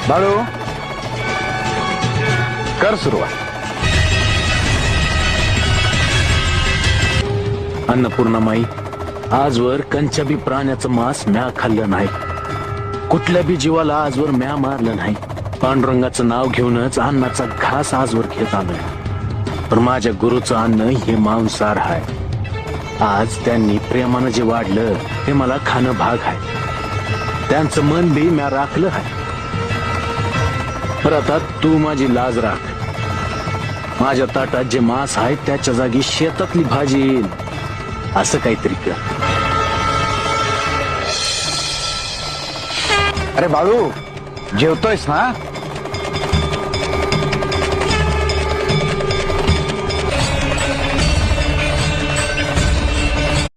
बाळू कर सुरुवात. अन्नपूर्णा माई, आजवर कंच्या बी प्राण्याचं मांस म्या खाल्लं नाही. कुठल्या बी जीवाला आजवर म्या मारलं नाही. पांडुरंगाचं नाव घेऊनच अन्नाचा घास आजवर घेत आलोय. पण माझ्या गुरुचं अन्न हे मांसाहार आहे. आज त्यांनी प्रेमानं जे वाढलं ते मला खाणं भाग आहे. त्यांचं मन बी म्या राखलं आहे. बरं आता तू माझी लाज राख. माझ्या ताटात जे मांस आहे त्याच्या जागी शेतातली भाजी येईल असं काहीतरी कर. अरे बाळू जेवतोयस ना?